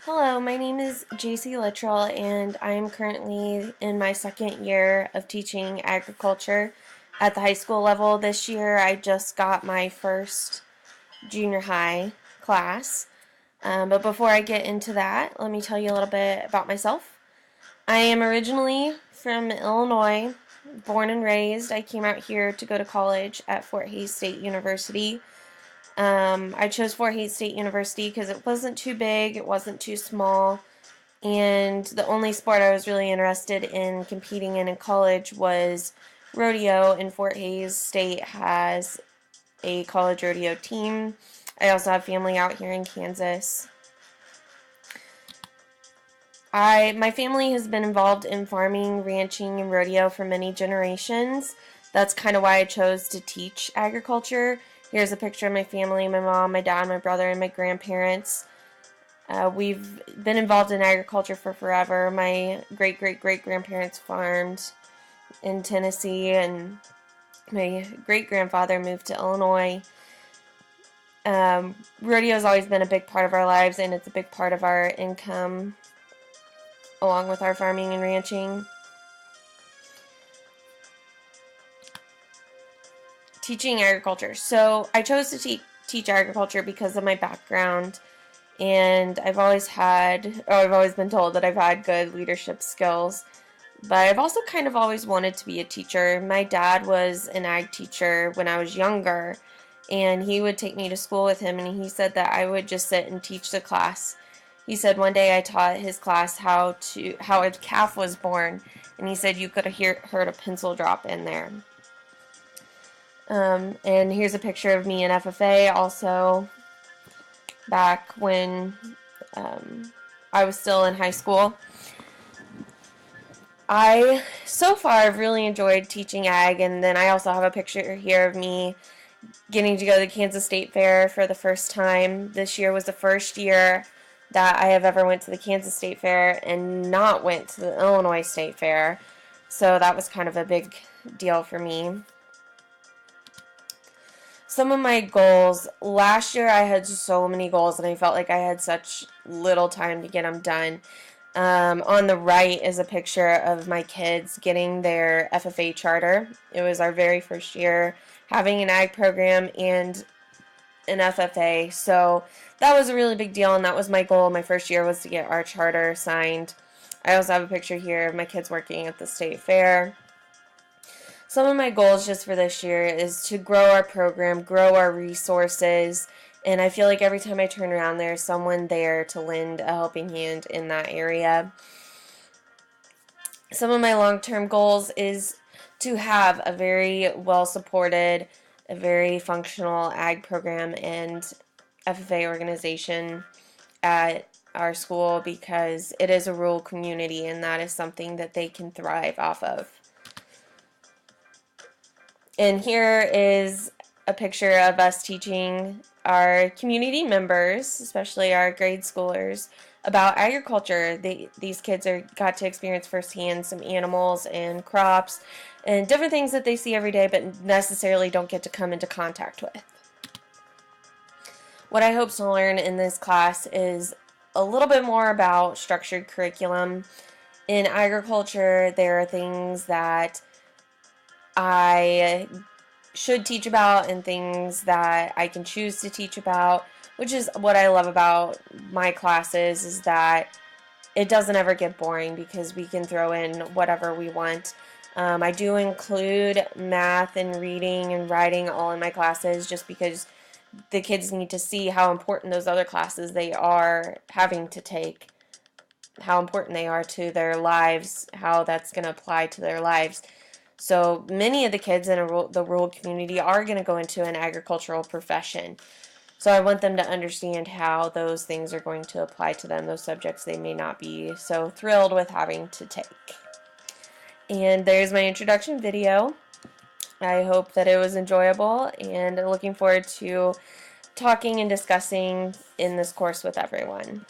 Hello, my name is JC Littrell, and I am currently in my second year of teaching agriculture at the high school level. This year, I just got my first junior high class. But before I get into that, let me tell you a little bit about myself. I am originally from Illinois, born and raised. I came out here to go to college at Fort Hays State University. I chose Fort Hays State University because it wasn't too big, it wasn't too small, and the only sport I was really interested in competing in college was rodeo, and Fort Hays State has a college rodeo team. I also have family out here in Kansas. My family has been involved in farming, ranching, and rodeo for many generations. That's kind of why I chose to teach agriculture. Here's a picture of my family, my mom, my dad, my brother, and my grandparents. We've been involved in agriculture for forever. My great-great-great-grandparents farmed in Tennessee, and my great-grandfather moved to Illinois. Rodeo has always been a big part of our lives, and it's a big part of our income, along with our farming and ranching. Teaching agriculture. So I chose to teach agriculture because of my background, and I've always been told that I've had good leadership skills, but I've also kind of always wanted to be a teacher. My dad was an ag teacher when I was younger, and he would take me to school with him, and he said that I would just sit and teach the class. He said one day I taught his class how a calf was born, and he said you could have heard a pencil drop in there. And here's a picture of me in FFA, also back when I was still in high school. So far, I've really enjoyed teaching ag, and then I also have a picture here of me getting to go to the Kansas State Fair for the first time. This year was the first year that I have ever went to the Kansas State Fair and not went to the Illinois State Fair, so that was kind of a big deal for me. Some of my goals. Last year I had so many goals and I felt like I had such little time to get them done. On the right is a picture of my kids getting their FFA charter. It was our very first year having an ag program and an FFA, so that was a really big deal, and that was my goal. My first year was to get our charter signed. I also have a picture here of my kids working at the state fair. Some of my goals just for this year is to grow our program, grow our resources, and I feel like every time I turn around there's someone there to lend a helping hand in that area. Some of my long-term goals is to have a very well-supported, a very functional ag program and FFA organization at our school, because it is a rural community and that is something that they can thrive off of. And here is a picture of us teaching our community members, especially our grade schoolers, about agriculture. These kids got to experience firsthand some animals and crops and different things that they see every day but necessarily don't get to come into contact with. What I hope to learn in this class is a little bit more about structured curriculum. In agriculture, there are things that I should teach about and things that I can choose to teach about, which is what I love about my classes, is that it doesn't ever get boring because we can throw in whatever we want. I do include math and reading and writing all in my classes just because the kids need to see how important those other classes they are having to take, how important they are to their lives, how that's going to apply to their lives. So many of the kids in the rural community are going to go into an agricultural profession. So I want them to understand how those things are going to apply to them, those subjects they may not be so thrilled with having to take. And there's my introduction video. I hope that it was enjoyable, and looking forward to talking and discussing in this course with everyone.